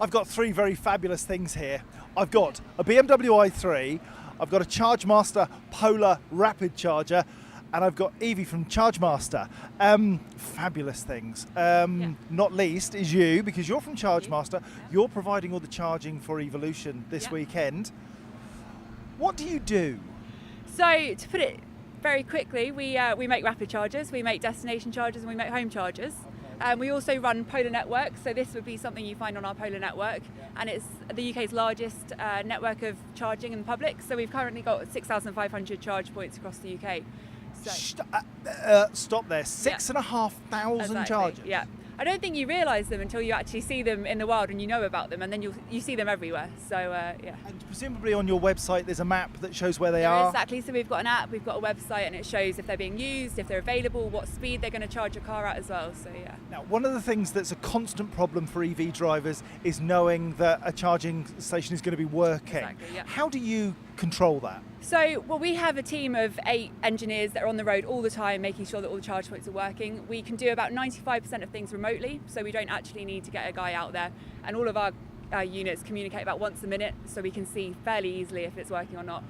I've got three very fabulous things here. I've got a BMW i3, I've got a Chargemaster Polar Rapid Charger, and I've got Evie from Chargemaster. Fabulous things. Not least is you, because you're from Chargemaster. You're providing all the charging for Evolution this weekend. What do you do? So, to put it very quickly, we make rapid chargers, we make destination chargers, and we make home chargers. We also run Polar Network, so this would be something you find on our Polar Network, and it's the UK's largest network of charging in the public. So we've currently got 6,500 charge points across the UK. So, stop there. 6,500 chargers. Yeah. I don't think you realise them until you actually see them in the wild and you know about them, and then you see them everywhere. So yeah. And presumably on your website there's a map that shows where they are. Exactly. So we've got an app, we've got a website, and it shows if they're being used, if they're available, what speed they're going to charge your car at as well. So yeah. Now, one of the things that's a constant problem for EV drivers is knowing that a charging station is going to be working. Exactly, yeah. How do you control that? So, well, we have a team of 8 engineers that are on the road all the time, making sure that all the charge points are working. We can do about 95% of things remotely, so we don't actually need to get a guy out there. And all of our units communicate about once a minute, so we can see fairly easily if it's working or not.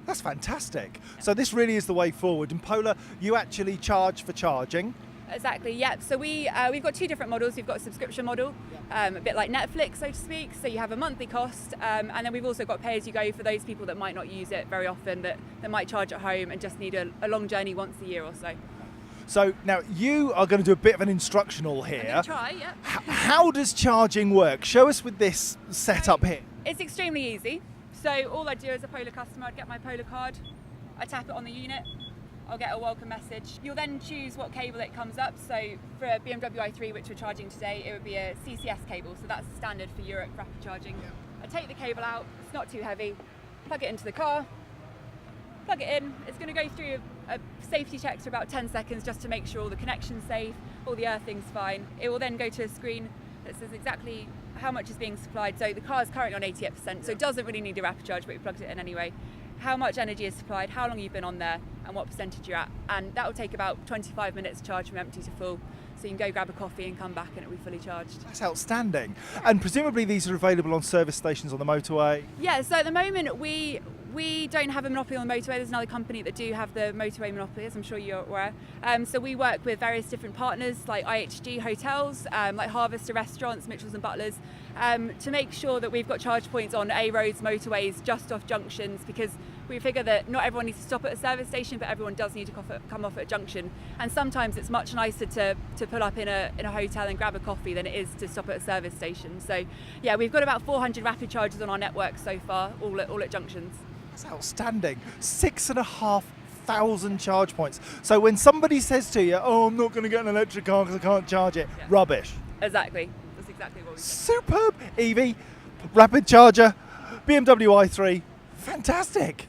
That's fantastic. Yeah. So this really is the way forward. In Polar, you actually charge for charging. Exactly, yeah. So we've got 2 different models. We've got a subscription model, a bit like Netflix, so to speak. So you have a monthly cost, and then we've also got pay-as-you-go for those people that might not use it very often, that might charge at home and just need a long journey once a year or so. So now you are going to do a bit of an instructional here. I'm going to try, yeah. How does charging work? Show us with this setup here. It's extremely easy. So all I do as a Polar customer, I'd get my Polar card, I tap it on the unit, I'll get a welcome message. You'll then choose what cable it comes up. So for a BMW i3, which we're charging today, it would be a CCS cable. So that's standard for Europe rapid charging. I take the cable out, it's not too heavy, plug it into the car, plug it in. It's going to go through a safety check for about 10 seconds just to make sure all the connection's safe, all the earthing's fine. It will then go to a screen that says exactly how much is being supplied. So the car is currently on 88%, so it doesn't really need a rapid charge, but we plugged it in anyway. How much energy is supplied, how long you've been on there, and what percentage you're at. And that will take about 25 minutes to charge from empty to full. So you can go grab a coffee and come back and it'll be fully charged. That's outstanding. And presumably these are available on service stations on the motorway? Yeah, so at the moment we don't have a monopoly on the motorway. There's another company that do have the motorway monopoly, as I'm sure you're aware. So we work with various different partners like IHG hotels, like Harvester restaurants, Mitchells and Butlers, to make sure that we've got charge points on A roads, motorways, just off junctions, because we figure that not everyone needs to stop at a service station, but everyone does need to come off at a junction. And sometimes it's much nicer to pull up in a hotel and grab a coffee than it is to stop at a service station. So yeah, we've got about 400 rapid chargers on our network so far, all at junctions. That's outstanding. 6,500 charge points. So when somebody says to you, oh, I'm not going to get an electric car because I can't charge it, rubbish. Exactly. That's exactly what we say. Superb. Evie, rapid charger, BMW i3, fantastic.